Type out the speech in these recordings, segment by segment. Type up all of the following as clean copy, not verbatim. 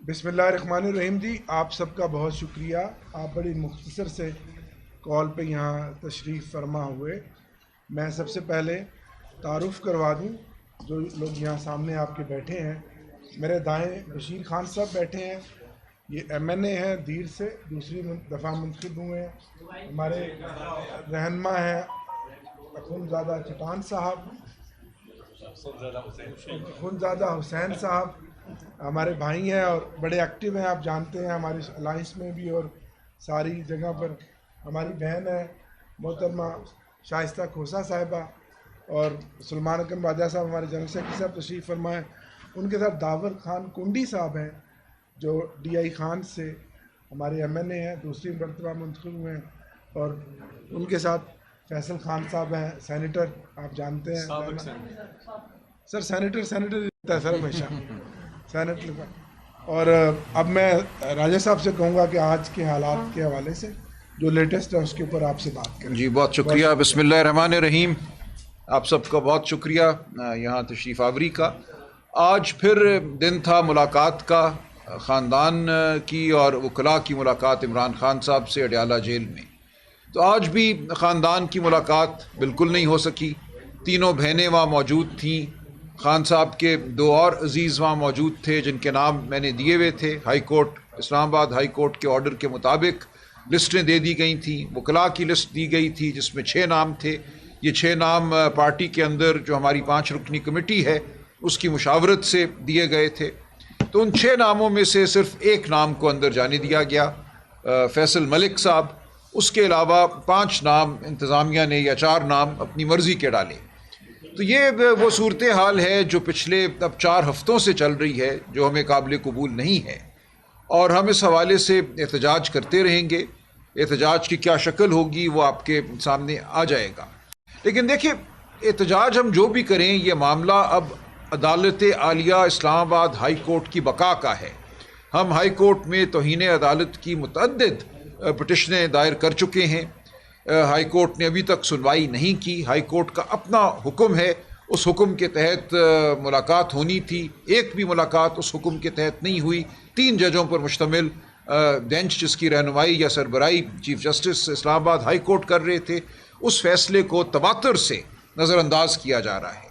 بسم اللہ الرحمن الرحیم جی، آپ سب کا بہت شکریہ. آپ بڑی مختصر سے کال پہ یہاں تشریف فرما ہوئے. میں سب سے پہلے تعارف کروا دوں. جو لوگ یہاں سامنے آپ کے بیٹھے ہیں، میرے دائیں بشیر خان صاحب بیٹھے ہیں. یہ MNA ہیں دیر سے، دوسری دفعہ منتخب ہوئے ہیں. ہمارے رہنما ہیں اخونزادہ چٹان صاحب، اخونزادہ حسین صاحب. ہمارے بھائی ہیں اور بڑے ایکٹیو ہیں، آپ جانتے ہیں ہماری الائنس میں بھی اور ساری جگہ پر. ہماری بہن ہے محترمہ شائستہ کھوسا صاحبہ، اور سلمان اکرم باجوہ صاحب ہمارے جنرل سیکرٹری صاحب تشریف فرمائے. ان کے ساتھ داور خان کنڈی صاحب ہیں جو DI خان سے ہمارے MNA ہیں، دوسری مرتبہ منتخب ہوئے ہیں. اور ان کے ساتھ فیصل خان صاحب ہیں، سینیٹر، آپ جانتے ہیں سر. سینیٹر رہتا ہے سر ہمیشہ سینیٹر کا. اور اب میں راجہ صاحب سے کہوں گا کہ آج کے حالات کے حوالے سے جو لیٹسٹ ہے اس کے اوپر آپ سے بات کریں. جی بہت شکریہ. بسم اللہ الرحمن الرحیم. آپ سب کا بہت شکریہ یہاں تشریف آوری کا. آج پھر دن تھا ملاقات کا، خاندان کی اور وکلاء کی ملاقات عمران خان صاحب سے اڈیالہ جیل میں. تو آج بھی خاندان کی ملاقات بالکل نہیں ہو سکی. تینوں بہنیں وہاں موجود تھیں. خان صاحب کے دو اور عزیز وہاں موجود تھے جن کے نام میں نے دیے ہوئے تھے. ہائی کورٹ، اسلام آباد ہائی کورٹ کے آرڈر کے مطابق لسٹیں دے دی گئی تھیں. وکلاء کی لسٹ دی گئی تھی جس میں 6 نام تھے. یہ 6 نام پارٹی کے اندر جو ہماری 5 رکنی کمیٹی ہے اس کی مشاورت سے دیے گئے تھے. تو ان 6 ناموں میں سے صرف ایک نام کو اندر جانے دیا گیا، فیصل ملک صاحب. اس کے علاوہ 5 نام انتظامیہ نے یا 4 نام اپنی مرضی کے ڈالے. تو یہ وہ صورتحال ہے جو پچھلے اب 4 ہفتوں سے چل رہی ہے، جو ہمیں قابل قبول نہیں ہے، اور ہم اس حوالے سے احتجاج کرتے رہیں گے. احتجاج کی کیا شکل ہوگی وہ آپ کے سامنے آ جائے گا. لیکن دیکھیں، احتجاج ہم جو بھی کریں، یہ معاملہ اب عدالت عالیہ اسلام آباد ہائی کورٹ کی بقا کا ہے. ہم ہائی کورٹ میں توہین عدالت کی متعدد پٹیشنیں دائر کر چکے ہیں. ہائی کورٹ نے ابھی تک سنوائی نہیں کی. ہائی کورٹ کا اپنا حکم ہے، اس حکم کے تحت ملاقات ہونی تھی. ایک بھی ملاقات اس حکم کے تحت نہیں ہوئی. 3 ججوں پر مشتمل بینچ جس کی رہنمائی یا سربراہی چیف جسٹس اسلام آباد ہائی کورٹ کر رہے تھے، اس فیصلے کو تواتر سے نظر انداز کیا جا رہا ہے.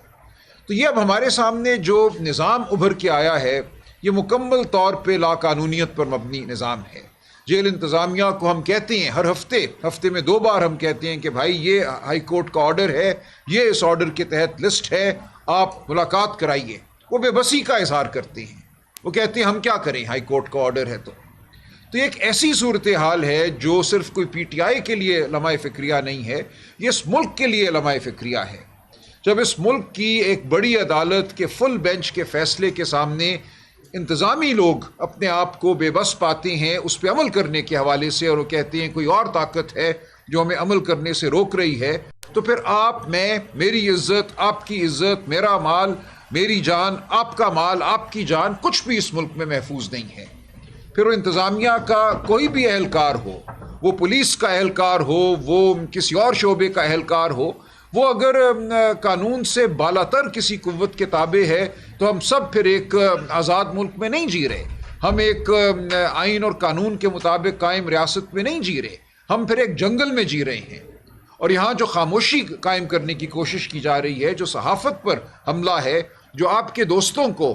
تو یہ اب ہمارے سامنے جو نظام ابھر کے آیا ہے، یہ مکمل طور پہ لا قانونیت پر مبنی نظام ہے. جیل انتظامیہ کو ہم کہتے ہیں ہر ہفتے میں 2 بار ہم کہتے ہیں کہ بھائی یہ ہائی کورٹ کا آرڈر ہے، یہ اس آرڈر کے تحت لسٹ ہے، آپ ملاقات کرائیے. وہ بے بسی کا اظہار کرتے ہیں. وہ کہتے ہیں ہم کیا کریں، ہائی کورٹ کا آرڈر ہے. تو یہ ایک ایسی صورتحال ہے جو صرف کوئی PTI کے لیے لمحہ فکریہ نہیں ہے، یہ اس ملک کے لیے لمحہ فکریہ ہے. جب اس ملک کی ایک بڑی عدالت کے فل بینچ کے فیصلے کے سامنے انتظامی لوگ اپنے آپ کو بے بس پاتے ہیں اس پہ عمل کرنے کے حوالے سے، اور وہ کہتے ہیں کوئی اور طاقت ہے جو ہمیں عمل کرنے سے روک رہی ہے، تو پھر آپ، میں، میری عزت، آپ کی عزت، میرا مال، میری جان، آپ کا مال، آپ کی جان، کچھ بھی اس ملک میں محفوظ نہیں ہے. پھر وہ انتظامیہ کا کوئی بھی اہلکار ہو، وہ پولیس کا اہلکار ہو، وہ کسی اور شعبے کا اہلکار ہو، وہ اگر قانون سے بالاتر کسی قوت کے تابع ہے تو ہم سب پھر ایک آزاد ملک میں نہیں جی رہے. ہم ایک آئین اور قانون کے مطابق قائم ریاست میں نہیں جی رہے. ہم پھر ایک جنگل میں جی رہے ہیں. اور یہاں جو خاموشی قائم کرنے کی کوشش کی جا رہی ہے، جو صحافت پر حملہ ہے، جو آپ کے دوستوں کو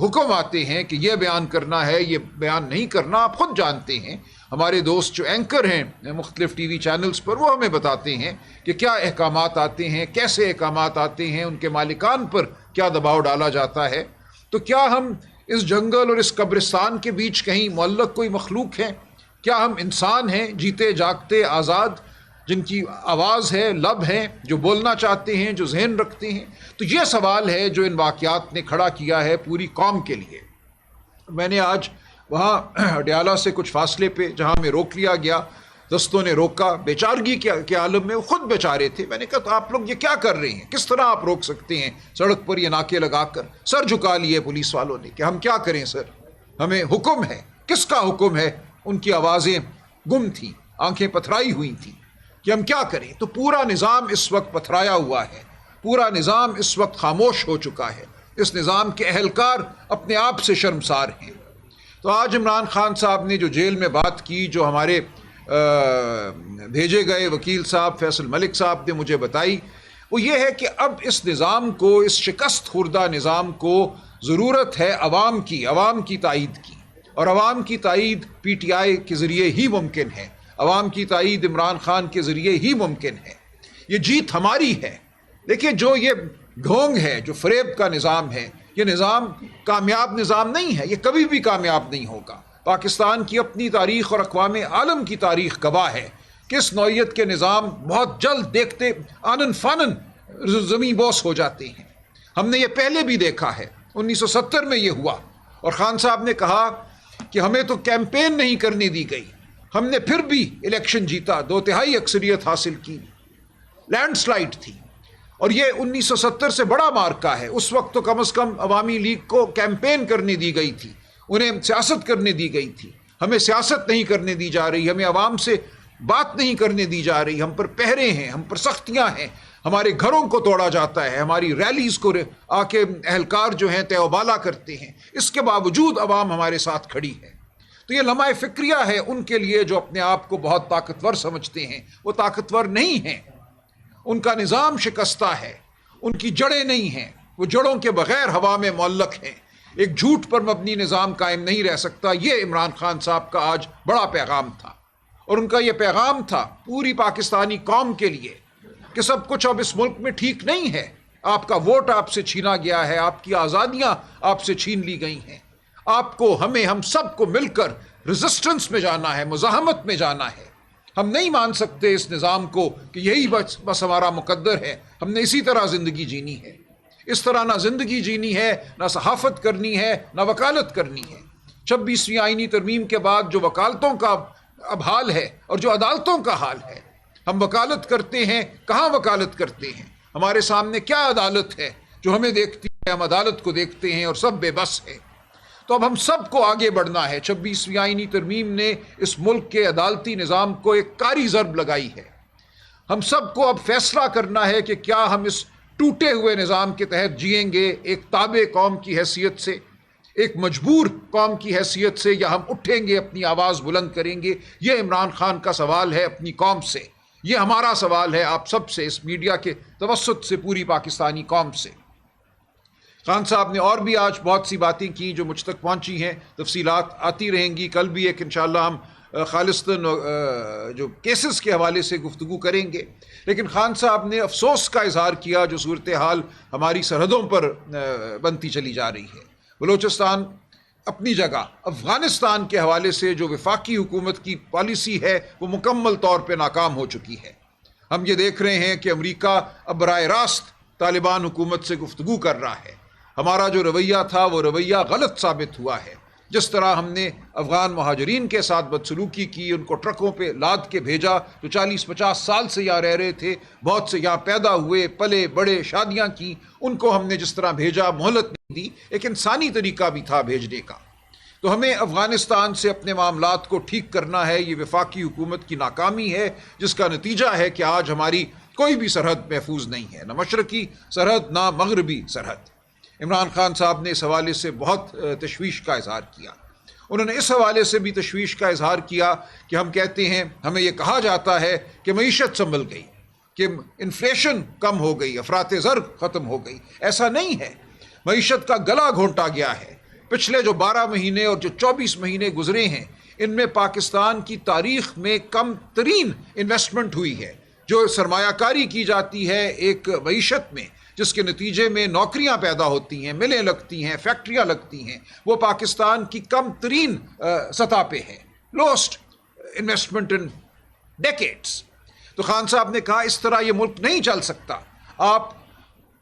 حکم آتے ہیں کہ یہ بیان کرنا ہے، یہ بیان نہیں کرنا، آپ خود جانتے ہیں. ہمارے دوست جو اینکر ہیں مختلف TV چینلز پر، وہ ہمیں بتاتے ہیں کہ کیا احکامات آتے ہیں، کیسے احکامات آتے ہیں، ان کے مالکان پر کیا دباؤ ڈالا جاتا ہے. تو کیا ہم اس جنگل اور اس قبرستان کے بیچ کہیں معلق کوئی مخلوق ہیں؟ کیا ہم انسان ہیں، جیتے جاگتے آزاد، جن کی آواز ہے، لب ہیں، جو بولنا چاہتے ہیں، جو ذہن رکھتے ہیں؟ تو یہ سوال ہے جو ان واقعات نے کھڑا کیا ہے پوری قوم کے لیے. میں نے آج وہاں اڈیالہ سے کچھ فاصلے پہ جہاں ہمیں روک لیا گیا، دستوں نے روکا، بیچارگی کے عالم میں، وہ خود بیچارے تھے. میں نے کہا تو آپ لوگ یہ کیا کر رہے ہیں؟ کس طرح آپ روک سکتے ہیں سڑک پر یہ ناکے لگا کر؟ سر جھکا لیے پولیس والوں نے کہ ہم کیا کریں سر، ہمیں حکم ہے. کس کا حکم ہے؟ ان کی آوازیں گم تھیں، آنکھیں پتھرائی ہوئی تھیں کہ ہم کیا کریں. تو پورا نظام اس وقت پتھرایا ہوا ہے، پورا نظام اس وقت خاموش ہو چکا ہے. اس نظام کے اہلکار اپنے آپ سے شرمسار ہیں. تو آج عمران خان صاحب نے جو جیل میں بات کی، جو ہمارے بھیجے گئے وکیل صاحب فیصل ملک صاحب نے مجھے بتائی، وہ یہ ہے کہ اب اس نظام کو، اس شکست خوردہ نظام کو ضرورت ہے عوام کی تائید کی، اور عوام کی تائید پی ٹی آئی کے ذریعے ہی ممکن ہے، عوام کی تائید عمران خان کے ذریعے ہی ممکن ہے۔ یہ جیت ہماری ہے۔ دیکھیں، جو یہ ڈھونگ ہے، جو فریب کا نظام ہے، یہ نظام کامیاب نظام نہیں ہے، یہ کبھی بھی کامیاب نہیں ہوگا۔ پاکستان کی اپنی تاریخ اور اقوام عالم کی تاریخ گواہ ہے کہ اس نوعیت کے نظام بہت جلد دیکھتے آنن فانن زمین بوس ہو جاتے ہیں۔ ہم نے یہ پہلے بھی دیکھا ہے، 1970 میں یہ ہوا، اور خان صاحب نے کہا کہ ہمیں تو کیمپین نہیں کرنے دی گئی، ہم نے پھر بھی الیکشن جیتا، 2/3 اکثریت حاصل کی، لینڈ سلائڈ تھی۔ اور یہ 1970 سے بڑا مارکہ ہے۔ اس وقت تو کم از کم عوامی لیگ کو کیمپین کرنے دی گئی تھی، انہیں سیاست کرنے دی گئی تھی۔ ہمیں سیاست نہیں کرنے دی جا رہی، ہمیں عوام سے بات نہیں کرنے دی جا رہی، ہم پر پہرے ہیں، ہم پر سختیاں ہیں، ہمارے گھروں کو توڑا جاتا ہے، ہماری ریلیز کو آ کے اہلکار جو ہیں تہ و بالا کرتے ہیں، اس کے باوجود عوام ہمارے ساتھ کھڑی ہے۔ تو یہ لمحہ فکریہ ہے ان کے لیے جو اپنے آپ کو بہت طاقتور سمجھتے ہیں، وہ طاقتور نہیں ہیں، ان کا نظام شکستہ ہے، ان کی جڑیں نہیں ہیں، وہ جڑوں کے بغیر ہوا میں معلق ہیں۔ ایک جھوٹ پر مبنی نظام قائم نہیں رہ سکتا۔ یہ عمران خان صاحب کا آج بڑا پیغام تھا، اور ان کا یہ پیغام تھا پوری پاکستانی قوم کے لیے کہ سب کچھ اب اس ملک میں ٹھیک نہیں ہے، آپ کا ووٹ آپ سے چھینا گیا ہے، آپ کی آزادیاں آپ سے چھین لی گئی ہیں، آپ کو، ہمیں، ہم سب کو مل کر ریزسٹنس میں جانا ہے، مزاحمت میں جانا ہے۔ ہم نہیں مان سکتے اس نظام کو کہ یہی بس ہمارا مقدر ہے، ہم نے اسی طرح زندگی جینی ہے۔ اس طرح نہ زندگی جینی ہے، نہ صحافت کرنی ہے، نہ وکالت کرنی ہے۔ 26ویں آئینی ترمیم کے بعد جو وکالتوں کا اب حال ہے اور جو عدالتوں کا حال ہے، ہم وکالت کرتے ہیں، کہاں وکالت کرتے ہیں؟ ہمارے سامنے کیا عدالت ہے جو ہمیں دیکھتی ہے؟ ہم عدالت کو دیکھتے ہیں اور سب بے بس ہے۔ تو اب ہم سب کو آگے بڑھنا ہے۔ 26ویں آئینی ترمیم نے اس ملک کے عدالتی نظام کو ایک کاری ضرب لگائی ہے۔ ہم سب کو اب فیصلہ کرنا ہے کہ کیا ہم اس ٹوٹے ہوئے نظام کے تحت جئیں گے ایک تابع قوم کی حیثیت سے، ایک مجبور قوم کی حیثیت سے، یا ہم اٹھیں گے، اپنی آواز بلند کریں گے۔ یہ عمران خان کا سوال ہے اپنی قوم سے، یہ ہمارا سوال ہے آپ سب سے، اس میڈیا کے توسط سے پوری پاکستانی قوم سے۔ خان صاحب نے اور بھی آج بہت سی باتیں کی جو مجھ تک پہنچی ہیں، تفصیلات آتی رہیں گی۔ کل بھی ایک انشاءاللہ ہم خالصتاً جو کیسز کے حوالے سے گفتگو کریں گے، لیکن خان صاحب نے افسوس کا اظہار کیا جو صورتحال ہماری سرحدوں پر بنتی چلی جا رہی ہے۔ بلوچستان اپنی جگہ، افغانستان کے حوالے سے جو وفاقی حکومت کی پالیسی ہے وہ مکمل طور پہ ناکام ہو چکی ہے۔ ہم یہ دیکھ رہے ہیں کہ امریکہ اب براہ راست طالبان حکومت سے گفتگو کر رہا ہے۔ ہمارا جو رویہ تھا وہ رویہ غلط ثابت ہوا ہے۔ جس طرح ہم نے افغان مہاجرین کے ساتھ بدسلوکی کی، ان کو ٹرکوں پہ لاد کے بھیجا جو 40-50 سال سے یہاں رہ رہے تھے، بہت سے یہاں پیدا ہوئے، پلے بڑے، شادیاں کی، ان کو ہم نے جس طرح بھیجا، مہلت نہیں دی، ایک انسانی طریقہ بھی تھا بھیجنے کا۔ تو ہمیں افغانستان سے اپنے معاملات کو ٹھیک کرنا ہے۔ یہ وفاقی حکومت کی ناکامی ہے جس کا نتیجہ ہے کہ آج ہماری کوئی بھی سرحد محفوظ نہیں ہے، نہ مشرقی سرحد نہ مغربی سرحد۔ عمران خان صاحب نے اس حوالے سے بہت تشویش کا اظہار کیا۔ انہوں نے اس حوالے سے بھی تشویش کا اظہار کیا کہ ہم کہتے ہیں، ہمیں یہ کہا جاتا ہے کہ معیشت سنبھل گئی، کہ انفلیشن کم ہو گئی، افراط زر ختم ہو گئی۔ ایسا نہیں ہے، معیشت کا گلا گھونٹا گیا ہے۔ پچھلے جو 12 مہینے اور جو 24 مہینے گزرے ہیں، ان میں پاکستان کی تاریخ میں کم ترین انویسٹمنٹ ہوئی ہے۔ جو سرمایہ کاری کی جاتی ہے ایک معیشت میں، جس کے نتیجے میں نوکریاں پیدا ہوتی ہیں، ملیں لگتی ہیں، فیکٹریاں لگتی ہیں، وہ پاکستان کی کم ترین سطح پہ ہے، لوسٹ انویسٹمنٹ ان ڈیکیڈز۔ تو خان صاحب نے کہا اس طرح یہ ملک نہیں چل سکتا۔ آپ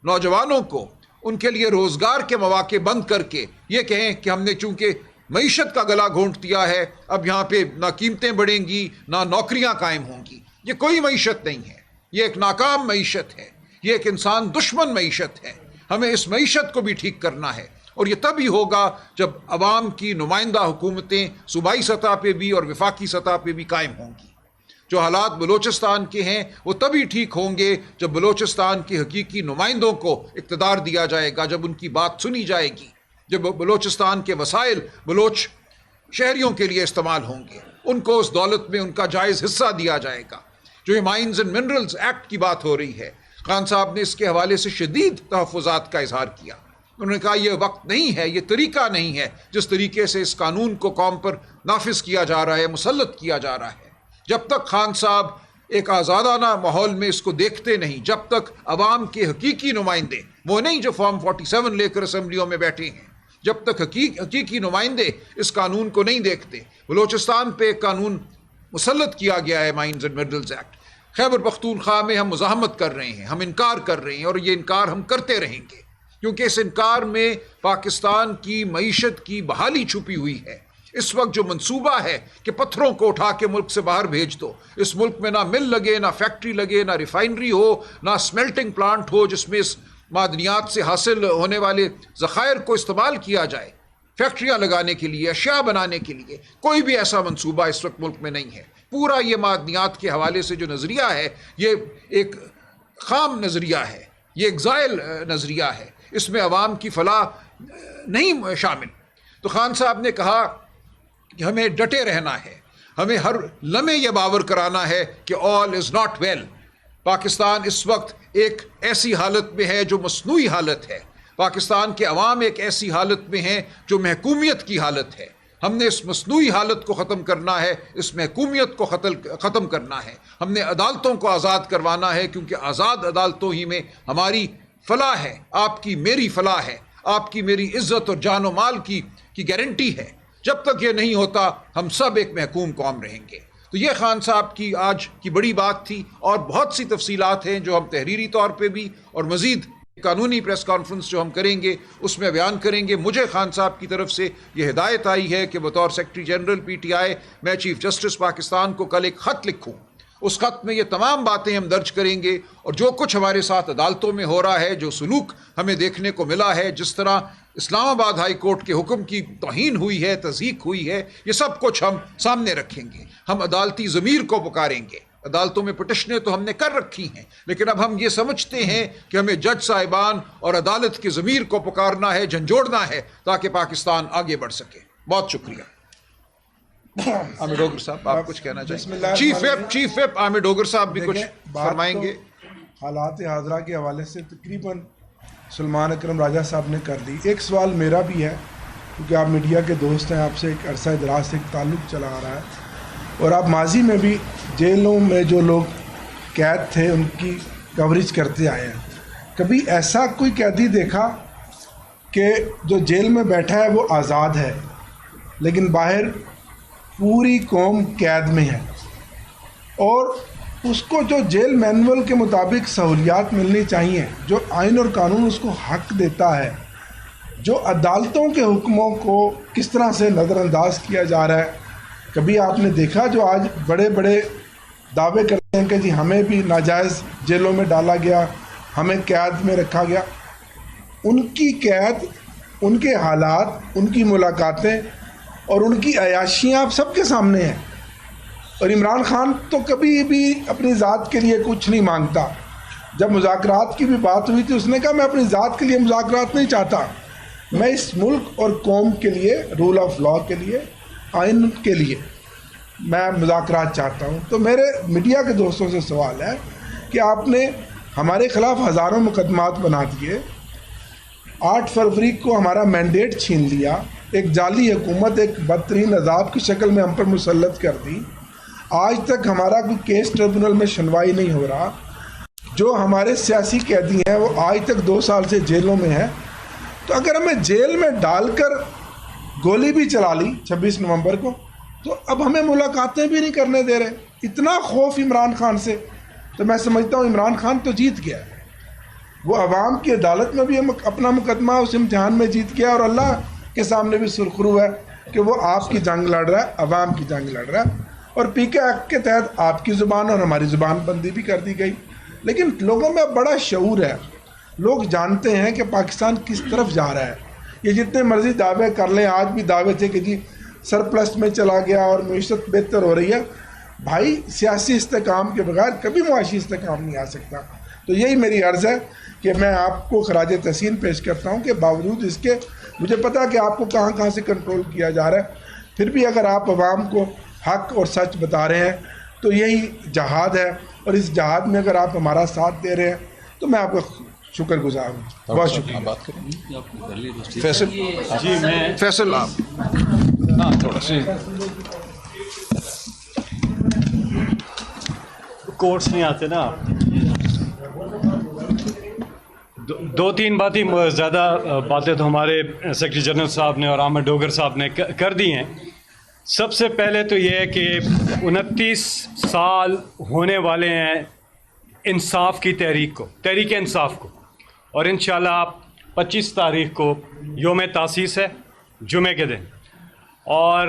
نوجوانوں کو ان کے لیے روزگار کے مواقع بند کر کے یہ کہیں کہ ہم نے چونکہ معیشت کا گلا گھونٹ دیا ہے، اب یہاں پہ نہ قیمتیں بڑھیں گی نہ نوکریاں قائم ہوں گی، یہ کوئی معیشت نہیں ہے، یہ ایک ناکام معیشت ہے، یہ ایک انسان دشمن معیشت ہے۔ ہمیں اس معیشت کو بھی ٹھیک کرنا ہے، اور یہ تبھی ہوگا جب عوام کی نمائندہ حکومتیں صوبائی سطح پہ بھی اور وفاقی سطح پہ بھی قائم ہوں گی۔ جو حالات بلوچستان کے ہیں وہ تبھی ٹھیک ہوں گے جب بلوچستان کے حقیقی نمائندوں کو اقتدار دیا جائے گا، جب ان کی بات سنی جائے گی، جب بلوچستان کے وسائل بلوچ شہریوں کے لیے استعمال ہوں گے، ان کو اس دولت میں ان کا جائز حصہ دیا جائے گا۔ جو یہ مائنز اینڈ منرلز ایکٹ کی بات ہو رہی ہے، خان صاحب نے اس کے حوالے سے شدید تحفظات کا اظہار کیا۔ انہوں نے کہا یہ وقت نہیں ہے، یہ طریقہ نہیں ہے جس طریقے سے اس قانون کو قوم پر نافذ کیا جا رہا ہے، مسلط کیا جا رہا ہے۔ جب تک خان صاحب ایک آزادانہ ماحول میں اس کو دیکھتے نہیں، جب تک عوام کے حقیقی نمائندے، وہ نہیں جو فارم 47 لے کر اسمبلیوں میں بیٹھے ہیں، جب تک حقیقی نمائندے اس قانون کو نہیں دیکھتے۔ بلوچستان پہ ایک قانون مسلط کیا گیا ہے، mines and minerals act. Khyber Pakhtunkhwa میں ہم مزاحمت کر رہے ہیں، ہم انکار کر رہے ہیں، اور یہ انکار ہم کرتے رہیں گے، کیونکہ اس انکار میں پاکستان کی معیشت کی بحالی چھپی ہوئی ہے۔ اس وقت جو منصوبہ ہے کہ پتھروں کو اٹھا کے ملک سے باہر بھیج دو، اس ملک میں نہ مل لگے، نہ فیکٹری لگے، نہ ریفائنری ہو، نہ سمیلٹنگ پلانٹ ہو جس میں اس معدنیات سے حاصل ہونے والے ذخائر کو استعمال کیا جائے فیکٹریاں لگانے کے لیے، اشیاء بنانے کے لیے، کوئی بھی ایسا منصوبہ اس وقت ملک میں نہیں ہے۔ پورا یہ معدنیات کے حوالے سے جو نظریہ ہے، یہ ایک خام نظریہ ہے، یہ ایک زائل نظریہ ہے، اس میں عوام کی فلاح نہیں شامل۔ تو خان صاحب نے کہا کہ ہمیں ڈٹے رہنا ہے، ہمیں ہر لمحے یہ باور کرانا ہے کہ آل از ناٹ ویل۔ پاکستان اس وقت ایک ایسی حالت میں ہے جو مصنوعی حالت ہے، پاکستان کے عوام ایک ایسی حالت میں ہیں جو محکومیت کی حالت ہے۔ ہم نے اس مصنوعی حالت کو ختم کرنا ہے، اس محکومیت کو ختم کرنا ہے، ہم نے عدالتوں کو آزاد کروانا ہے، کیونکہ آزاد عدالتوں ہی میں ہماری فلاح ہے، آپ کی میری فلاح ہے، آپ کی میری عزت اور جان و مال کی گارنٹی ہے۔ جب تک یہ نہیں ہوتا ہم سب ایک محکوم قوم رہیں گے۔ تو یہ خان صاحب کی آج کی بڑی بات تھی، اور بہت سی تفصیلات ہیں جو ہم تحریری طور پہ بھی اور مزید قانونی پریس کانفرنس جو ہم کریں گے اس میں بیان کریں گے۔ مجھے خان صاحب کی طرف سے یہ ہدایت آئی ہے کہ بطور secretary general P T I میں چیف جسٹس پاکستان کو کل ایک خط لکھوں، اس خط میں یہ تمام باتیں ہم درج کریں گے، اور جو کچھ ہمارے ساتھ عدالتوں میں ہو رہا ہے، جو سلوک ہمیں دیکھنے کو ملا ہے، جس طرح اسلام آباد ہائی کورٹ کے حکم کی توہین ہوئی ہے، تضحیک ہوئی ہے، یہ سب کچھ ہم سامنے رکھیں گے۔ ہم عدالتی ضمیر کو پکاریں گے۔ عدالتوں میں پٹیشنیں تو ہم نے کر رکھی ہیں، لیکن اب ہم یہ سمجھتے ہیں کہ ہمیں جج صاحبان اور عدالت کے ضمیر کو پکارنا ہے، جھنجھوڑنا ہے، تاکہ پاکستان آگے بڑھ سکے۔ بہت شکریہ۔ عامر ڈوگر صاحب آپ کچھ کہنا چاہیں؟ چیف ویپ عامر ڈوگر صاحب بھی کچھ فرمائیں گے۔ حالات حاضرہ کے حوالے سے تقریباً سلمان اکرم راجہ صاحب نے کر دی۔ ایک سوال میرا بھی ہے، کیونکہ آپ میڈیا کے دوست ہیں، آپ سے ایک عرصہ دراز سے ایک تعلق چلا آ رہا ہے، اور آپ ماضی میں بھی جیلوں میں جو لوگ قید تھے ان کی کوریج کرتے آئے ہیں۔ کبھی ایسا کوئی قیدی دیکھا کہ جو جیل میں بیٹھا ہے وہ آزاد ہے، لیکن باہر پوری قوم قید میں ہے، اور اس کو جو جیل مینول کے مطابق سہولیات ملنی چاہیے، جو آئین اور قانون اس کو حق دیتا ہے، جو عدالتوں کے حکموں کو کس طرح سے نظر انداز کیا جا رہا ہے؟ کبھی آپ نے دیکھا جو آج بڑے بڑے دعوے کرتے ہیں کہ جی ہمیں بھی ناجائز جیلوں میں ڈالا گیا، ہمیں قید میں رکھا گیا؟ ان کی قید، ان کے حالات، ان کی ملاقاتیں اور ان کی عیاشیاں آپ سب کے سامنے ہیں۔ اور عمران خان تو کبھی بھی اپنی ذات کے لیے کچھ نہیں مانگتا۔ جب مذاکرات کی بھی بات ہوئی تھی اس نے کہا میں اپنی ذات کے لیے مذاکرات نہیں چاہتا، میں اس ملک اور قوم کے لیے، رول آف لا کے لیے، آئین کے لیے میں مذاکرات چاہتا ہوں۔ تو میرے میڈیا کے دوستوں سے سوال ہے کہ آپ نے ہمارے خلاف ہزاروں مقدمات بنا دیے، 8 فروری کو ہمارا مینڈیٹ چھین لیا، ایک جعلی حکومت ایک بدترین عذاب کی شکل میں ہم پر مسلط کر دی، آج تک ہمارا کوئی کیس ٹریبونل میں سنوائی نہیں ہو رہا، جو ہمارے سیاسی قیدی ہیں وہ آج تک 2 سال سے جیلوں میں ہیں۔ تو اگر ہمیں جیل میں ڈال کر گولی بھی چلا لی 26 نومبر کو، تو اب ہمیں ملاقاتیں بھی نہیں کرنے دے رہے۔ اتنا خوف عمران خان سے، تو میں سمجھتا ہوں عمران خان تو جیت گیا ہے، وہ عوام کی عدالت میں بھی اپنا مقدمہ اس امتحان میں جیت گیا، اور اللہ کے سامنے بھی سرخرو ہے کہ وہ آپ کی جنگ لڑ رہا ہے، عوام کی جنگ لڑ رہا ہے، اور پی کے ایکٹ کے تحت آپ کی زبان اور ہماری زبان بندی بھی کر دی گئی۔ لیکن لوگوں میں بڑا شعور ہے، لوگ جانتے ہیں کہ پاکستان کس طرف جا رہا ہے۔ یہ جتنے مرضی دعوے کر لیں، آج بھی دعوے تھے کہ جی سرپلس میں چلا گیا اور معیشت بہتر ہو رہی ہے، بھائی سیاسی استحکام کے بغیر کبھی معاشی استحکام نہیں آ سکتا۔ تو یہی میری عرض ہے کہ میں آپ کو خراج تحسین پیش کرتا ہوں کہ باوجود اس کے، مجھے پتا کہ آپ کو کہاں کہاں سے کنٹرول کیا جا رہا ہے، پھر بھی اگر آپ عوام کو حق اور سچ بتا رہے ہیں تو یہی جہاد ہے، اور اس جہاد میں اگر آپ ہمارا ساتھ دے رہے ہیں تو میں آپ کا شکر گزار ہوں. بہت شکریہ. بات کریں فیصل. جی میں فیصل آپ تھوڑا سا کورٹس نہیں آتے نا. دو تین باتیں زیادہ باتیں تو ہمارے سیکرٹری جنرل صاحب نے اور عامر ڈوگر صاحب نے کر دی ہیں. سب سے پہلے تو یہ ہے کہ 29 سال ہونے والے ہیں انصاف کی تحریک کو، تحریک انصاف کو، اور انشاءاللہ 25 تاریخ کو یوم تاسیس ہے، جمعے کے دن. اور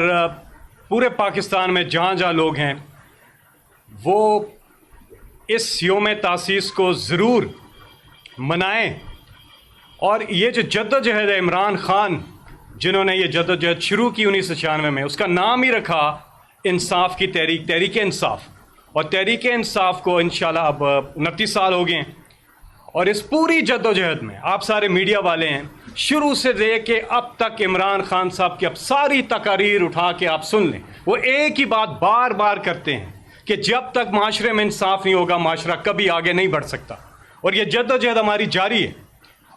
پورے پاکستان میں جہاں جہاں لوگ ہیں وہ اس یوم تاسیس کو ضرور منائیں. اور یہ جو جدوجہد ہے عمران خان جنہوں نے یہ جدوجہد شروع کی 1996 میں، اس کا نام ہی رکھا انصاف کی تحریک، تحریک انصاف. اور تحریک انصاف کو انشاءاللہ اب 29 سال ہو گئے ہیں. اور اس پوری جدوجہد میں آپ سارے میڈیا والے ہیں، شروع سے لے کے اب تک عمران خان صاحب کی اب ساری تقاریر اٹھا کے آپ سن لیں. وہ ایک ہی بات بار بار کرتے ہیں کہ جب تک معاشرے میں انصاف نہیں ہوگا معاشرہ کبھی آگے نہیں بڑھ سکتا. اور یہ جدوجہد ہماری جاری ہے،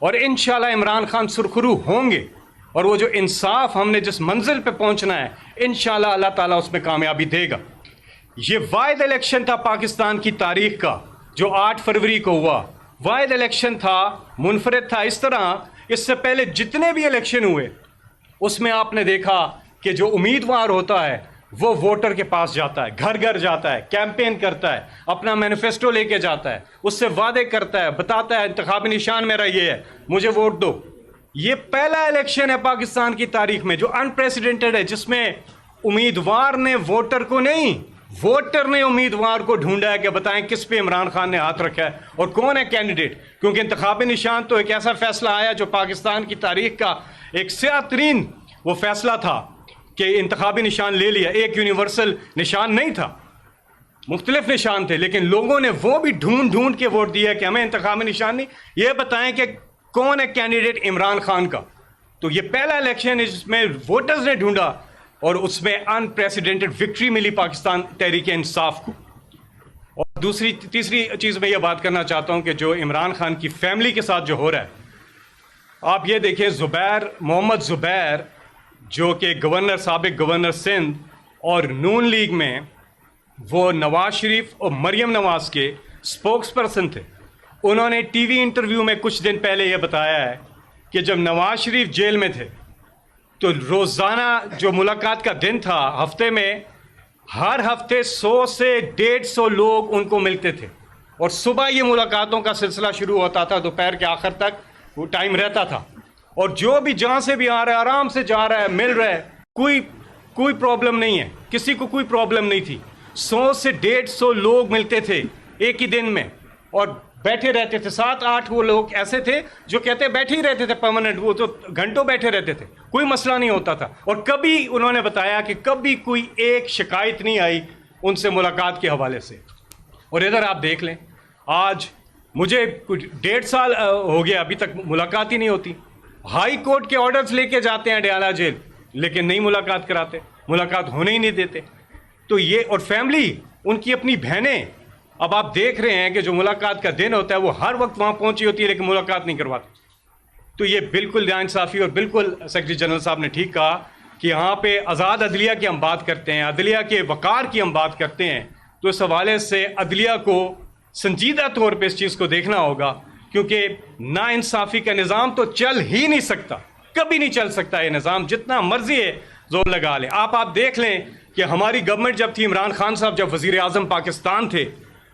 اور انشاءاللہ عمران خان سرخرو ہوں گے. اور وہ جو انصاف ہم نے جس منزل پہ پہنچنا ہے انشاءاللہ اللہ تعالیٰ اس میں کامیابی دے گا. یہ واحد الیکشن تھا پاکستان کی تاریخ کا جو 8 فروری کو ہوا. واحد الیکشن تھا، منفرد تھا. اس طرح اس سے پہلے جتنے بھی الیکشن ہوئے اس میں آپ نے دیکھا کہ جو امیدوار ہوتا ہے وہ ووٹر کے پاس جاتا ہے، گھر گھر جاتا ہے، کیمپین کرتا ہے، اپنا مینیفیسٹو لے کے جاتا ہے، اس سے وعدے کرتا ہے، بتاتا ہے انتخابی نشان میرا یہ ہے، مجھے ووٹ دو. یہ پہلا الیکشن ہے پاکستان کی تاریخ میں جو انپریسیڈنٹڈ ہے، جس میں امیدوار نے ووٹر کو نہیں، ووٹر نے امیدوار کو ڈھونڈا ہے کہ بتائیں کس پہ عمران خان نے ہاتھ رکھا ہے اور کون ہے کینڈیڈیٹ. کیونکہ انتخابی نشان تو ایک ایسا فیصلہ آیا جو پاکستان کی تاریخ کا ایک سیاہ ترین وہ فیصلہ تھا کہ انتخابی نشان لے لیا. ایک یونیورسل نشان نہیں تھا، مختلف نشان تھے، لیکن لوگوں نے وہ بھی ڈھونڈ ڈھونڈ کے ووٹ دیا کہ ہمیں انتخابی نشان نہیں، یہ بتائیں کہ کون ہے کینڈیڈیٹ عمران خان کا. تو یہ پہلا الیکشن ہے جس میں ووٹرز نے ڈھونڈا اور اس میں انپریسیڈنٹڈ وکٹری ملی پاکستان تحریک انصاف کو. اور تیسری چیز میں یہ بات کرنا چاہتا ہوں کہ جو عمران خان کی فیملی کے ساتھ جو ہو رہا ہے، آپ یہ دیکھیں محمد زبیر جو کہ گورنر، سابق گورنر سندھ اور نون لیگ میں وہ نواز شریف اور مریم نواز کے سپوکس پرسن تھے. انہوں نے ٹی وی انٹرویو میں کچھ دن پہلے یہ بتایا ہے کہ جب نواز شریف جیل میں تھے تو روزانہ جو ملاقات کا دن تھا، ہفتے میں ہر ہفتے 100 سے 150 لوگ ان کو ملتے تھے. اور صبح یہ ملاقاتوں کا سلسلہ شروع ہوتا تھا، دوپہر کے آخر تک وہ ٹائم رہتا تھا. اور جو بھی جہاں سے بھی آ رہا ہے آرام سے جا رہا ہے، مل رہا ہے، کوئی پرابلم نہیں ہے، کسی کو کوئی پرابلم نہیں تھی. 100 سے 150 لوگ ملتے تھے ایک ہی دن میں اور بیٹھے رہتے تھے. 7-8 وہ لوگ ایسے تھے جو کہتے بیٹھے ہی رہتے تھے پرماننٹ، وہ تو گھنٹوں بیٹھے رہتے تھے، کوئی مسئلہ نہیں ہوتا تھا. اور کبھی انہوں نے بتایا کہ کبھی کوئی ایک شکایت نہیں آئی ان سے ملاقات کے حوالے سے. اور ادھر آپ دیکھ لیں، آج مجھے کچھ 1.5 سال ہو گیا ابھی تک ملاقات ہی نہیں ہوتی. ہائی کورٹ کے آرڈرز لے کے جاتے ہیں ڈیالہ جیل لیکن نہیں ملاقات کراتے، ملاقات ہونے ہی نہیں دیتے. تو یہ، اور فیملی ان کی اپنی بہنیں، اب آپ دیکھ رہے ہیں کہ جو ملاقات کا دن ہوتا ہے وہ ہر وقت وہاں پہنچی ہوتی ہے لیکن ملاقات نہیں کرواتے. تو یہ بالکل ناانصافی، اور بالکل سیکرٹری جنرل صاحب نے ٹھیک کہا کہ یہاں پہ آزاد عدلیہ کی ہم بات کرتے ہیں، عدلیہ کے وقار کی ہم بات کرتے ہیں. تو اس حوالے سے عدلیہ کو سنجیدہ طور پہ اس چیز کو دیکھنا ہوگا، کیونکہ ناانصافی کا نظام تو چل ہی نہیں سکتا، کبھی نہیں چل سکتا. یہ نظام جتنا مرضی ہے زور لگا لیں. آپ دیکھ لیں کہ ہماری گورنمنٹ جب تھی، عمران خان صاحب جب وزیر اعظم پاکستان تھے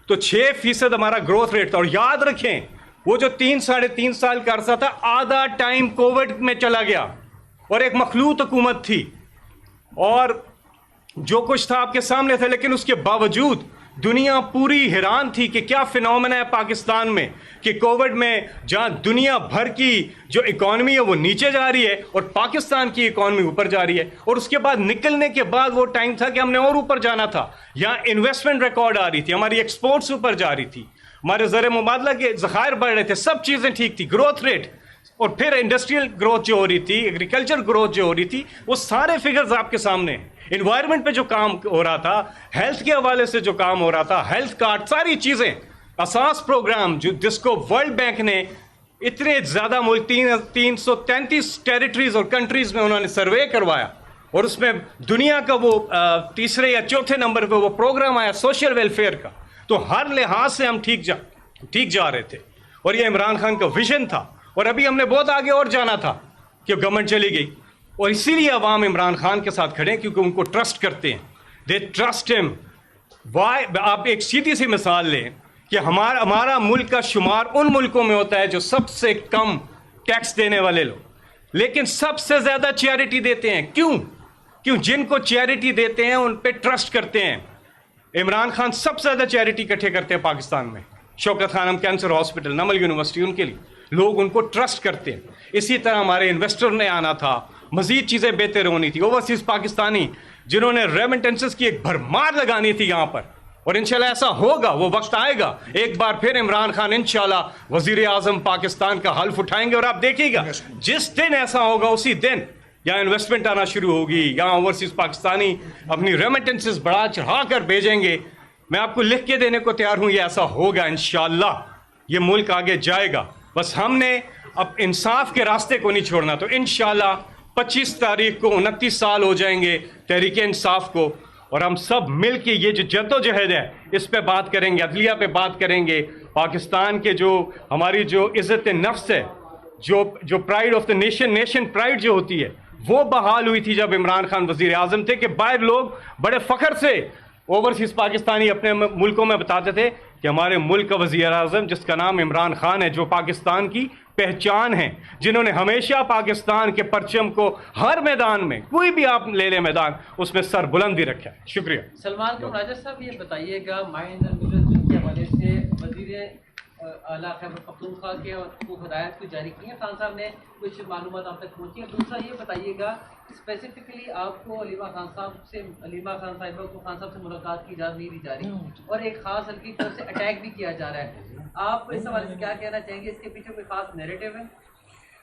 تو 6% ہمارا گروتھ ریٹ تھا. اور یاد رکھیں وہ جو 3-3.5 سال کا عرصہ تھا، آدھا ٹائم کووڈ میں چلا گیا اور ایک مخلوط حکومت تھی اور جو کچھ تھا آپ کے سامنے تھا. لیکن اس کے باوجود دنیا پوری حیران تھی کہ کیا فینومینا ہے پاکستان میں کہ کووڈ میں جہاں دنیا بھر کی جو اکانومی ہے وہ نیچے جا رہی ہے اور پاکستان کی اکانومی اوپر جا رہی ہے. اور اس کے بعد نکلنے کے بعد وہ ٹائم تھا کہ ہم نے اور اوپر جانا تھا. یہاں انویسٹمنٹ ریکارڈ آ رہی تھی، ہماری ایکسپورٹس اوپر جا رہی تھی، ہمارے زر مبادلہ کے ذخائر بڑھ رہے تھے، سب چیزیں ٹھیک تھی، گروتھ ریٹ اور پھر انڈسٹریل گروتھ جو ہو رہی تھی, ایگریکلچر گروتھ جو ہو رہی تھی, وہ سارے فگرز آپ کے سامنے ہیں. انوائرمنٹ پہ جو کام ہو رہا تھا, ہیلتھ کے حوالے سے جو کام ہو رہا تھا, ہیلتھ کارڈ, ساری چیزیں, اساس پروگرام جس کو ورلڈ بینک نے اتنے زیادہ ملک 333 ٹیریٹریز اور کنٹریز میں انہوں نے سروے کروایا, اور اس میں دنیا کا وہ تیسرے یا چوتھے نمبر پہ وہ پروگرام آیا سوشل ویلفیئر کا. تو ہر لحاظ سے ہم ٹھیک جا رہے تھے, اور یہ عمران خان کا ویژن تھا. اور ابھی ہم نے بہت آگے اور جانا تھا کہ گورنمنٹ چلی گئی, اور اسی لیے عوام عمران خان کے ساتھ کھڑے ہیں کیونکہ ان کو ٹرسٹ کرتے ہیں. دے ٹرسٹ ہم. وائی آپ ایک سیدھی سی مثال لیں کہ ہمارا ملک کا شمار ان ملکوں میں ہوتا ہے جو سب سے کم ٹیکس دینے والے لوگ, لیکن سب سے زیادہ چیریٹی دیتے ہیں. کیوں جن کو چیریٹی دیتے ہیں ان پہ ٹرسٹ کرتے ہیں. عمران خان سب سے زیادہ چیریٹی اکٹھے کرتے ہیں پاکستان میں. شوکت خانم کینسر ہاسپٹل, نمل یونیورسٹی, ان کے لیے لوگ ان کو ٹرسٹ کرتے ہیں. اسی طرح ہمارے انویسٹر نے آنا تھا, مزید چیزیں بہتر ہونی تھی. اوورسیز پاکستانی جنہوں نے ریمیٹنسز کی ایک بھرمار لگانی تھی یہاں پر, اور انشاءاللہ ایسا ہوگا. وہ وقت آئے گا ایک بار پھر عمران خان انشاءاللہ وزیر اعظم پاکستان کا حلف اٹھائیں گے, اور آپ دیکھیے گا جس دن ایسا ہوگا اسی دن یہاں انویسٹمنٹ آنا شروع ہوگی, یہاں اوورسیز پاکستانی اپنی ریمیٹنسز بڑھا چڑھا کر بھیجیں گے. میں آپ کو لکھ کے دینے کو تیار ہوں, یہ ایسا ہوگا انشاءاللہ. یہ ملک آگے جائے گا, بس ہم نے اب انصاف کے راستے کو نہیں چھوڑنا. تو انشاءاللہ 25 تاریخ کو 29 سال ہو جائیں گے تحریک انصاف کو, اور ہم سب مل کے یہ جو جد و جہد ہے اس پہ بات کریں گے, عدلیہ پہ بات کریں گے. پاکستان کے جو ہماری جو عزت نفس ہے, جو pride of the nation pride جو ہوتی ہے, وہ بحال ہوئی تھی جب عمران خان وزیر اعظم تھے, کہ باہر لوگ بڑے فخر سے اوورسیز پاکستانی اپنے ملکوں میں بتاتے تھے کہ ہمارے ملک کا وزیر اعظم جس کا نام عمران خان ہے, جو پاکستان کی پہچان ہے, جنہوں نے ہمیشہ پاکستان کے پرچم کو ہر میدان میں, کوئی بھی آپ لے لیں میدان, اس میں سر بلند ہی رکھا ہے. شکریہ. سلمان کمراجہ صاحب, یہ بتائیے گا مائنڈ کے حوالے سے وزیر اعلیٰ خیبر پختونخوا کے کو ہدایت کو جاری کی ہیں, خان صاحب نے کچھ معلومات آپ تک پہنچی ہیں. دوسرا یہ بتائیے گا اسپیسیفکلی آپ کو علیمہ خان صاحبہ کو خان صاحب سے ملاقات کی اجازت نہیں دی جا رہی, اور ایک خاص حلقے کی طرف سے اٹیک بھی کیا جا رہا ہے. آپ اس حوالے سے کیا کہنا چاہیں گے؟ اس کے پیچھے کوئی خاص نیریٹو ہے؟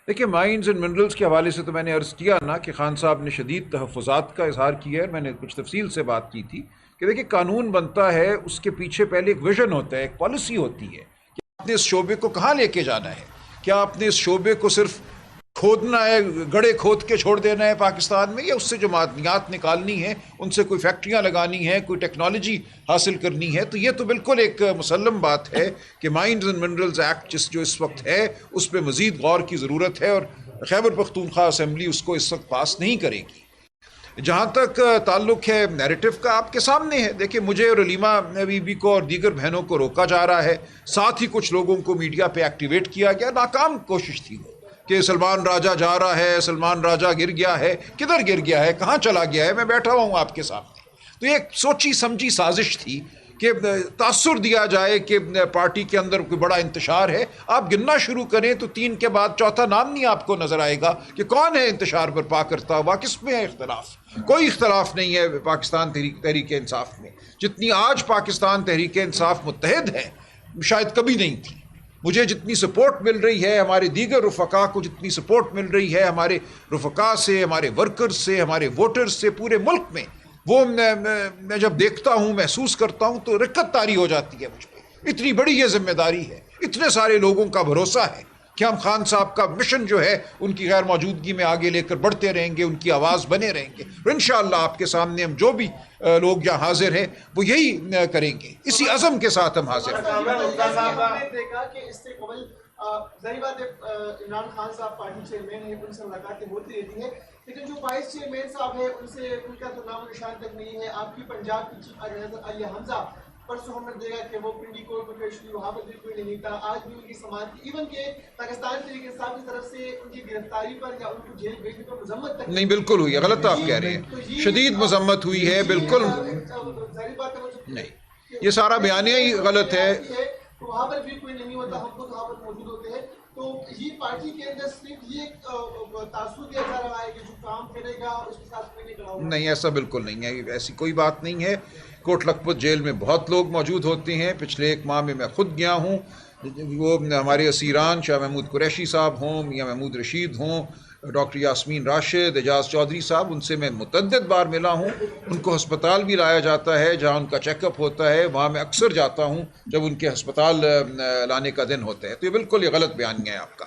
دیکھیے, مائنز اینڈ منرلز کے حوالے سے تو میں نے عرض کیا نا کہ خان صاحب نے شدید تحفظات کا اظہار کیا ہے. میں نے کچھ تفصیل سے بات کی تھی کہ دیکھیے, قانون بنتا ہے, اس کے پیچھے پہلے ایک ویژن ہوتا ہے, ایک پالیسی ہوتی ہے کہ آپ نے اس شعبے کو کہاں لے کے جانا ہے. کیا آپ نے اس شعبے کو صرف کھودنا ہے, گڑھے کھود کے چھوڑ دینا ہے پاکستان میں, یا اس سے جو معدنیات نکالنی ہیں ان سے کوئی فیکٹریاں لگانی ہیں, کوئی ٹیکنالوجی حاصل کرنی ہے. تو یہ تو بالکل ایک مسلم بات ہے کہ مائنز اینڈ منرلز ایکٹ جو اس وقت ہے اس پہ مزید غور کی ضرورت ہے, اور خیبر پختونخوا اسمبلی اس کو اس وقت پاس نہیں کرے گی. جہاں تک تعلق ہے نیریٹو کا, آپ کے سامنے ہے. دیکھیں, مجھے اور علیمہ بی بی کو اور دیگر بہنوں کو روکا جا رہا ہے, ساتھ ہی کچھ لوگوں کو میڈیا پہ ایکٹیویٹ کیا گیا. ناکام کوشش تھی وہ کہ سلمان راجہ جا رہا ہے, سلمان راجہ گر گیا ہے. کدھر گر گیا ہے, کہاں چلا گیا ہے؟ میں بیٹھا ہوا ہوں آپ کے سامنے. تو یہ ایک سوچی سمجھی سازش تھی کہ تاثر دیا جائے کہ پارٹی کے اندر کوئی بڑا انتشار ہے. آپ گننا شروع کریں تو 3 کے بعد چوتھا نام نہیں آپ کو نظر آئے گا کہ کون ہے انتشار برپا کرتا ہوا, کس میں ہے اختلاف. کوئی اختلاف نہیں ہے پاکستان تحریک انصاف میں. جتنی آج پاکستان تحریک انصاف متحد ہے شاید کبھی نہیں تھی. مجھے جتنی سپورٹ مل رہی ہے, ہمارے دیگر رفقا کو جتنی سپورٹ مل رہی ہے, ہمارے رفقا سے, ہمارے ورکرز سے, ہمارے ووٹرز سے پورے ملک میں, وہ میں جب دیکھتا ہوں, محسوس کرتا ہوں تو رکت طاری ہو جاتی ہے مجھ پہ. اتنی بڑی یہ ذمہ داری ہے, اتنے سارے لوگوں کا بھروسہ ہے کہ ہم خان صاحب کا مشن جو ہے ان کی غیر موجودگی میں آگے لے کر بڑھتے رہیں گے, ان کی آواز بنے رہیں گے. اور انشاءاللہ آپ کے سامنے ہم جو بھی لوگ یہاں حاضر ہیں وہ یہی کریں گے, اسی عزم کے ساتھ ہم حاضر ہیں. ظاہر بات ہے عمران خان صاحب پارٹی چیئرمین ہیں, ان سے ملاقاتیں ہوتی رہتی ہیں, لیکن جو وائس چیئرمین صاحب ہیں ان کا تو نام و نشان تک نہیں ہے. آپ کی پنجاب کی چیف حضرت علی حمزہ, پرسوں ہم نے دیکھا کہ وہ پنڈی کوٹ میں پیش ہوئی, وہاں پر بھی کوئی نہیں تھا. آج بھی ان کی سماعت کی, ایون کہ پاکستان تحریک انصاف کی طرف سے ان کی گرفتاری پر یا ان کو جیل بھیجنے پر مذمت تک نہیں, بالکل ہوئی ہے. غلط آپ کہہ رہے ہیں, شدید مذمت ہوئی ہے. بالکل نہیں, یہ سارا بیانیہ ہی غلط ہے. وہاں پر بھی کوئی نہیں ہوتا, ہم خود وہاں پر موجود ہوتے ہیں. تو یہ پارٹی کے اندر صرف یہ تاثر دیا جا رہا ہے کہ جو کام کرے گا اس کے ساتھ کوئی نہیں کھڑا ہوگا. نہیں, ایسا بالکل نہیں ہے, ایسی کوئی بات نہیں ہے. کوٹ لکھپت جیل میں بہت لوگ موجود ہوتے ہیں. پچھلے 1 ماہ میں خود گیا ہوں, وہ ہمارے اسیران شاہ محمود قریشی صاحب ہوں، میاں محمود رشید ہوں، ڈاکٹر یاسمین راشد، اعجاز چودھری صاحب، ان سے میں متعدد بار ملا ہوں. ان کو ہسپتال بھی لایا جاتا ہے، جہاں ان کا چیک اپ ہوتا ہے وہاں میں اکثر جاتا ہوں جب ان کے ہسپتال لانے کا دن ہوتا ہے. تو یہ بالکل یہ غلط بیانیہ ہے آپ کا.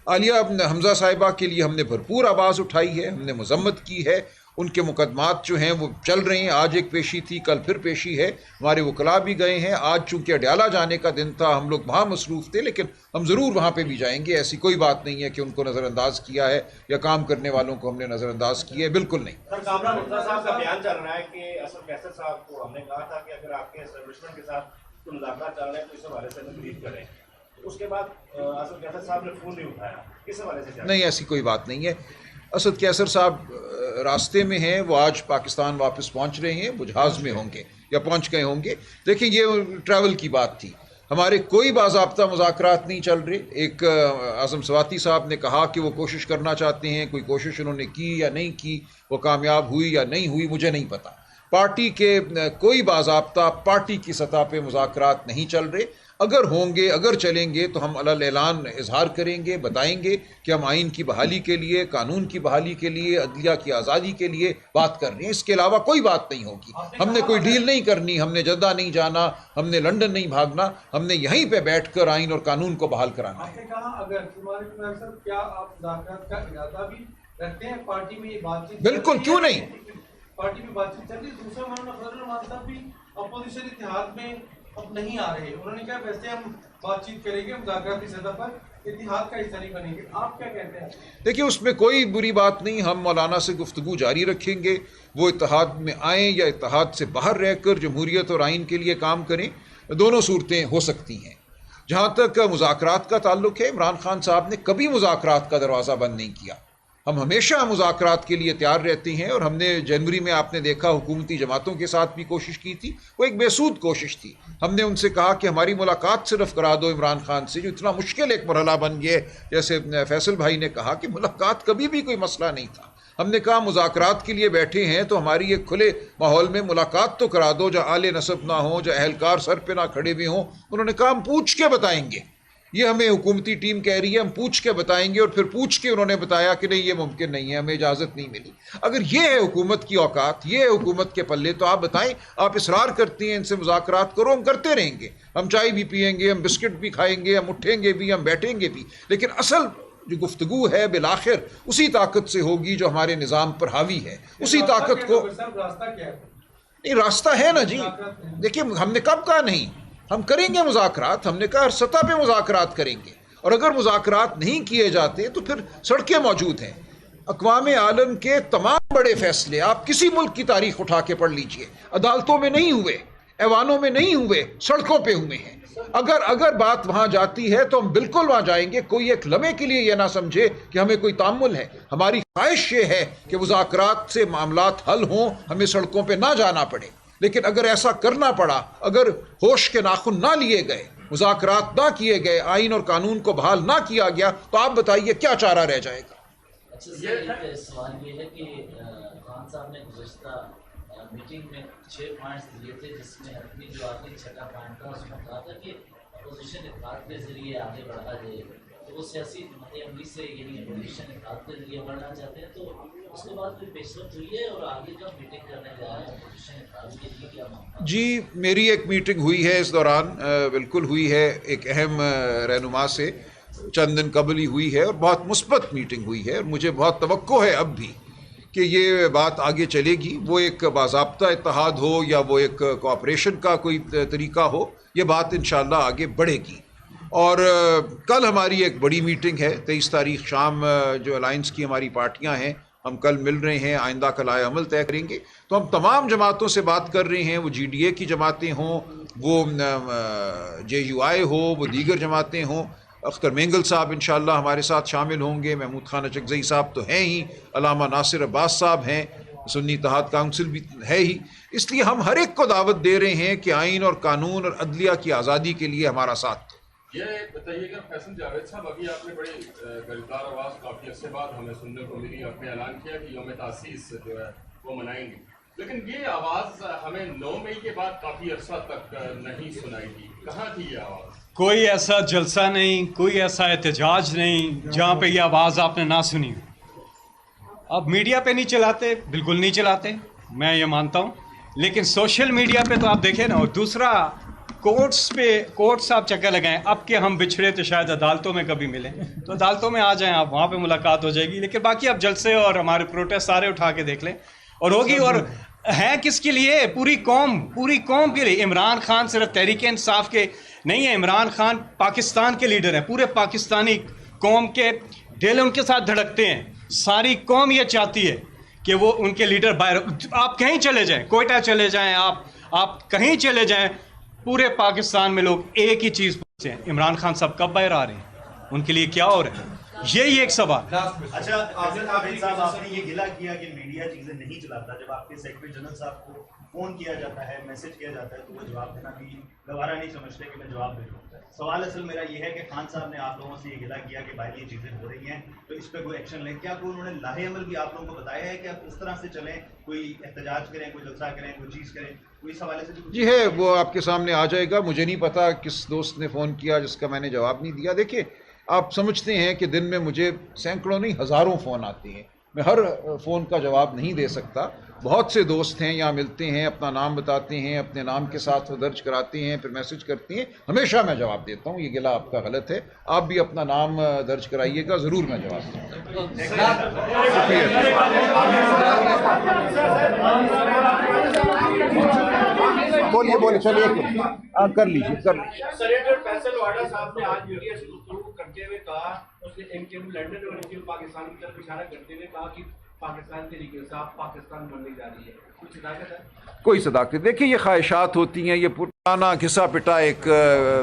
عالیہ حمزہ صاحبہ کے لیے ہم نے بھرپور آواز اٹھائی ہے، ہم نے مذمت کی ہے. ان کے مقدمات جو ہیں وہ چل رہے ہیں، آج ایک پیشی تھی، کل پھر پیشی ہے. ہمارے وکلاء بھی گئے ہیں. آج چونکہ اڈیالہ جانے کا دن تھا، ہم لوگ وہاں مصروف تھے، لیکن ہم ضرور وہاں پہ بھی جائیں گے. ایسی کوئی بات نہیں ہے کہ ان کو نظر انداز کیا ہے یا کام کرنے والوں کو ہم نے نظر انداز کیا ہے، بالکل نہیں. سر، کامران مرتضیٰ صاحب کا بیان چل رہا ہے کہ اسد کیسر صاحب کو ہم نے کہا تھا کہ اگر آپ کے اسٹیبلشمنٹ کے ساتھ کوئی مذاکرات چل رہے ہیں تو اس حوالے سے تقریر کریں. اس کے بعد اسد کیسر صاحب نے فون نہیں اٹھایا، کس حوالے سے؟ نہیں، ایسی کوئی بات نہیں ہے. اسد کیسر صاحب راستے میں ہیں، وہ آج پاکستان واپس پہنچ رہے ہیں، وہ جہاز میں ہوں گے یا پہنچ گئے ہوں گے. دیکھیں، یہ ٹریول کی بات تھی، ہمارے کوئی باضابطہ مذاکرات نہیں چل رہے. ایک اعظم سواتی صاحب نے کہا کہ وہ کوشش کرنا چاہتے ہیں، کوئی کوشش انہوں نے کی یا نہیں کی، وہ کامیاب ہوئی یا نہیں ہوئی، مجھے نہیں پتا. پارٹی کے کوئی باضابطہ پارٹی کی سطح پہ مذاکرات نہیں چل رہے. اگر ہوں گے، اگر چلیں گے تو ہم علی اعلان اظہار کریں گے، بتائیں گے کہ ہم آئین کی بحالی کے لیے، قانون کی بحالی کے لیے، عدلیہ کی آزادی کے لیے بات کر رہے ہیں. اس کے علاوہ کوئی بات نہیں ہوگی. ہم نے کوئی ڈیل نہیں کرنی، ہم نے جدہ نہیں جانا، ہم نے لندن نہیں بھاگنا، ہم نے یہیں پہ بیٹھ کر آئین اور قانون کو بحال کرانا ہے. آپ نے کہا اگر کیا آپ مذاکرات کا ارادہ بھی رکھتے ہیں؟ پارٹی میں یہ بات چیت بالکل، کیوں نہیں. پارٹی میں بات چیت چل رہی ہے. دوسرا، مولانا فضل الرحمان صاحب بھی اپوزیشن اتحاد میں اب نہیں آ رہے. انہوں نے کہا ویسے ہم بات چیت کریں گے، مذاکرات کی سطح پر اتحاد کا حصہ نہیں بنیں گے. آپ کیا کہتے ہیں؟ دیکھیے، اس میں کوئی بری بات نہیں. ہم مولانا سے گفتگو جاری رکھیں گے. وہ اتحاد میں آئیں یا اتحاد سے باہر رہ کر جمہوریت اور آئین کے لیے کام کریں، دونوں صورتیں ہو سکتی ہیں. جہاں تک مذاکرات کا تعلق ہے، عمران خان صاحب نے کبھی مذاکرات کا دروازہ بند نہیں کیا. ہم ہمیشہ مذاکرات کے لیے تیار رہتے ہیں، اور ہم نے جنوری میں آپ نے دیکھا حکومتی جماعتوں کے ساتھ بھی کوشش کی تھی. وہ ایک بے سود کوشش تھی. ہم نے ان سے کہا کہ ہماری ملاقات صرف کرا دو عمران خان سے، جو اتنا مشکل ایک مرحلہ بن گیا. جیسے فیصل بھائی نے کہا کہ ملاقات کبھی بھی کوئی مسئلہ نہیں تھا. ہم نے کہا مذاکرات کے لیے بیٹھے ہیں تو ہماری ایک کھلے ماحول میں ملاقات تو کرا دو، جہاں اعلی نصب نہ ہوں، جہاں اہلکار سر پہ نہ کھڑے ہوئے ہوں. انہوں نے کہا ہم پوچھ کے بتائیں گے. یہ ہمیں حکومتی ٹیم کہہ رہی ہے ہم پوچھ کے بتائیں گے، اور پھر پوچھ کے انہوں نے بتایا کہ نہیں، یہ ممکن نہیں ہے، ہمیں اجازت نہیں ملی. اگر یہ ہے حکومت کی اوقات، یہ ہے حکومت کے پلے، تو آپ بتائیں. آپ اصرار کرتی ہیں ان سے مذاکرات کرو، ہم کرتے رہیں گے. ہم چائے بھی پئیں گے، ہم بسکٹ بھی کھائیں گے، ہم اٹھیں گے بھی، ہم بیٹھیں گے بھی. لیکن اصل جو گفتگو ہے بالآخر اسی طاقت سے ہوگی جو ہمارے نظام پر حاوی ہے. اسی طاقت کو راستہ کیا ہے؟ نہیں، راستہ ہے نا جی. دیکھیے، ہم نے کب کہا نہیں، ہم کریں گے مذاکرات. ہم نے کہا ہر سطح پہ مذاکرات کریں گے. اور اگر مذاکرات نہیں کیے جاتے تو پھر سڑکیں موجود ہیں. اقوام عالم کے تمام بڑے فیصلے آپ کسی ملک کی تاریخ اٹھا کے پڑھ لیجئے، عدالتوں میں نہیں ہوئے، ایوانوں میں نہیں ہوئے، سڑکوں پہ ہوئے ہیں. اگر بات وہاں جاتی ہے تو ہم بالکل وہاں جائیں گے. کوئی ایک لمحے کے لیے یہ نہ سمجھے کہ ہمیں کوئی تعامل ہے. ہماری خواہش یہ ہے کہ مذاکرات سے معاملات حل ہوں، ہمیں سڑکوں پہ نہ جانا پڑے. لیکن اگر ایسا کرنا پڑا، اگر ہوش کے ناخن نہ لیے گئے، مذاکرات نہ کیے گئے، آئین اور قانون کو بحال نہ کیا گیا، تو آپ بتائیے کیا چارہ رہ جائے گا. اچھا سر، ایک سوال یہ ہے کہ خان صاحب نے گزشتہ میٹنگ میں 6 پوائنٹس دیے تھے، جس میں اپنی جو آخری 6واں پوائنٹ تھا اس میں کہا تھا کہ اپوزیشن اتحاد کے ذریعے آگے بڑھا جائے. تو وہ سیاسی عملی سے، یعنی اپوزیشن اتحاد کے ذریعے بڑھنا چاہتے ہیں. تو اس کے بعد کوئی پیش رفت ہوئی ہے اور آگے کب میٹنگ کرنے جا رہے ہیں اپوزیشن اتحاد کے لیے، کیا معاملہ؟ جی، میری ایک میٹنگ ہوئی ہے اس دوران، بالکل ہوئی ہے، ایک اہم رہنما سے چند دن قبل ہی ہوئی ہے، اور بہت مثبت میٹنگ ہوئی ہے. اور مجھے بہت توقع ہے اب بھی کہ یہ بات آگے چلے گی. وہ ایک باضابطہ اتحاد ہو یا وہ ایک کوآپریشن کا کوئی طریقہ ہو، یہ بات انشاءاللہ آگے بڑھے گی. اور کل ہماری ایک بڑی میٹنگ ہے، 23 تاریخ شام، جو الائنس کی ہماری پارٹیاں ہیں، ہم کل مل رہے ہیں، آئندہ کا لائحہ عمل طے کریں گے. تو ہم تمام جماعتوں سے بات کر رہے ہیں، وہ جی ڈی اے کی جماعتیں ہوں، وہ جے یو آئی ہو، وہ دیگر جماعتیں ہوں. اختر مینگل صاحب انشاءاللہ ہمارے ساتھ شامل ہوں گے، محمود خان اچکزئی صاحب تو ہیں ہی، علامہ ناصر عباس صاحب ہیں، سنی اتحاد کونسل بھی ہے ہی. اس لیے ہم ہر ایک کو دعوت دے رہے ہیں کہ آئین اور قانون اور عدلیہ کی آزادی کے لیے ہمارا ساتھ دو. یہ بتائیے گا فیصل جاوید صاحب، ابھی آپ نے بڑی گرجدار آواز کافی عرصے بعد ہمیں سننے کو ملی، آپ نے اعلان کیا کہ یوم تاسیس جو ہے وہ منائیں گے. لیکن یہ آواز ہمیں 9 مئی کے بعد کافی عرصہ تک نہیں سنائی دی. کہاں تھی یہ آواز؟ کوئی ایسا جلسہ نہیں، کوئی ایسا احتجاج نہیں جہاں پہ یہ آواز آپ نے نہ سنی. اب میڈیا پہ نہیں چلاتے، بالکل نہیں چلاتے، میں یہ مانتا ہوں، لیکن سوشل میڈیا پہ تو آپ دیکھیں نا. اور دوسرا کورٹس آپ چکر لگائیں. اب کہ ہم بچھڑے تو شاید عدالتوں میں کبھی ملیں، تو عدالتوں میں آ جائیں آپ، وہاں پہ ملاقات ہو جائے گی. لیکن باقی آپ جلسے اور ہمارے پروٹیسٹ سارے اٹھا کے دیکھ لیں اور ہوگی. اور ہے کس کے لیے؟ پوری قوم کے لیے. عمران خان صرف تحریک انصاف کے نہیں ہے، عمران خان پاکستان کے لیڈر ہیں. پورے پاکستانی قوم کے دل ان کے ساتھ دھڑکتے ہیں. ساری قوم یہ چاہتی ہے کہ وہ ان کے لیڈر باہر. آپ کہیں چلے جائیں، کوئٹہ چلے جائیں، آپ کہیں چلے جائیں، پورے پاکستان میں لوگ ایک ہی چیز پوچھتے ہیں، عمران خان صاحب کب باہر آ رہے ہیں، ان کے لیے کیا ہو رہا ہے. یہی ایک سوال. اچھا آپ نے یہ گلا کیا کہ میڈیا چیزیں نہیں چلاتا. جب آپ کے سیکرٹری جنرل صاحب کو فون کیا جاتا ہے، میسج کیا جاتا ہے، تو وہ جواب دینا بھی گوارا نہیں سمجھتے کہ میں جواب دے دوں. سوال اصل میرا یہ ہے کہ خان صاحب نے آپ لوگوں سے یہ گلا کیا کہ بھائی یہ چیزیں ہو رہی ہیں تو اس پہ کوئی ایکشن لیں. کیا کوئی انہوں نے لاہے عمل بھی آپ لوگوں کو بتایا ہے کہ آپ اس طرح سے چلیں، کوئی احتجاج کریں، کوئی جلسہ کریں، کوئی چیز کریں؟ کوئی اس حوالے سے جی ہے، وہ آپ کے سامنے آ جائے گا. مجھے نہیں پتا کس دوست نے فون کیا جس کا میں نے جواب نہیں دیا. دیکھیے، آپ سمجھتے ہیں کہ دن میں مجھے سینکڑوں نہیں ہزاروں فون آتے ہیں. میں ہر فون کا جواب نہیں دے سکتا. بہت سے دوست ہیں، یہاں ملتے ہیں، اپنا نام بتاتے ہیں، اپنے نام کے ساتھ وہ درج کراتے ہیں، پھر میسج کرتے ہیں. ہمیشہ میں جواب دیتا ہوں. یہ گلا آپ کا غلط ہے. آپ بھی اپنا نام درج کرائیے گا، ضرور میں جواب دوں گا. بولیے چلیے کر لیجیے. سینیٹر فیصل واڈا صاحب نے آج میڈیا سے گفتگو کرتے ہوئے کہا، اس نے ایم کیو لنڈن اور ایم کیو پاکستان کی طرف اشارہ کرتے ہوئے کہا کہ پاکستان طریقے انصاف پاکستان بننے جا رہی ہے. کچھ صداقت ہے؟ کوئی صداقت. دیکھیے، یہ خواہشات ہوتی ہیں، یہ پرانا گھسا پٹا ایک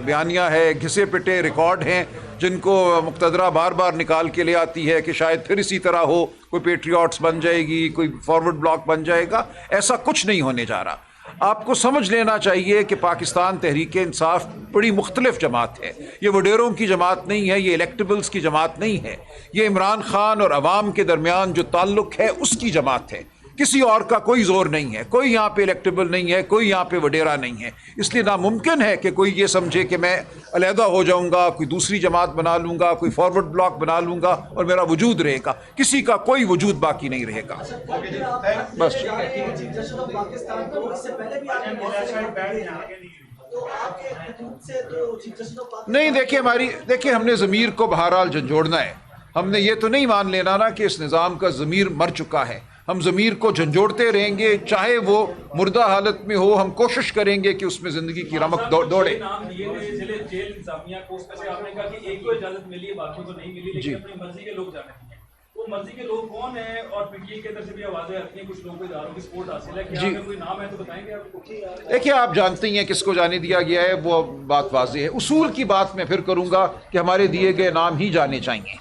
بیانیہ ہے، گھسے پٹے ریکارڈ ہیں جن کو مقتدرہ بار بار نکال کے لے آتی ہے کہ شاید پھر اسی طرح ہو، کوئی پیٹریوٹس بن جائے گی، کوئی فارورڈ بلاک بن جائے گا. ایسا کچھ نہیں ہونے جا رہا. آپ کو سمجھ لینا چاہیے کہ پاکستان تحریک انصاف بڑی مختلف جماعت ہے. یہ وڈیروں کی جماعت نہیں ہے، یہ الیکٹیبلز کی جماعت نہیں ہے. یہ عمران خان اور عوام کے درمیان جو تعلق ہے اس کی جماعت ہے. کسی اور کا کوئی زور نہیں ہے. کوئی یہاں پہ الیکٹیبل نہیں ہے، کوئی یہاں پہ وڈیرا نہیں ہے. اس لیے ناممکن ہے کہ کوئی یہ سمجھے کہ میں علیحدہ ہو جاؤں گا، کوئی دوسری جماعت بنا لوں گا، کوئی فارورڈ بلاک بنا لوں گا اور میرا وجود رہے گا. کسی کا کوئی وجود باقی نہیں رہے گا. بس نہیں، دیکھیے ہم نے ضمیر کو بہرحال جھنجھوڑنا ہے. ہم نے یہ تو نہیں مان لینا نا کہ اس نظام کا ضمیر مر چکا ہے. ہم ضمیر کو جھنجھوڑتے رہیں گے، چاہے وہ مردہ حالت میں ہو. ہم کوشش کریں گے کہ اس میں زندگی کی رمق دوڑے. جیل انتظامیہ کو اس میں آپ نے کہا کہ ایک کو اجازت ملی ہے، باقیوں کو نہیں ملی، لیکن اپنی مرضی کے لوگ جانے ہیں. وہ مرضی کے لوگ کون ہیں؟ اور پی ٹی اے کے طرف سے بھی آوازیں آتی ہیں، کچھ لوگوں کو اداروں کی سپورٹ حاصل ہے. کیا اگر کوئی نام ہے تو بتائیں گے آپ کو؟ دیکھیے، آپ جانتے ہی ہیں کس کو جانے دیا گیا ہے، وہ بات واضح ہے. اصول کی بات میں پھر کروں گا کہ ہمارے دیے گئے نام ہی جانے چاہیے.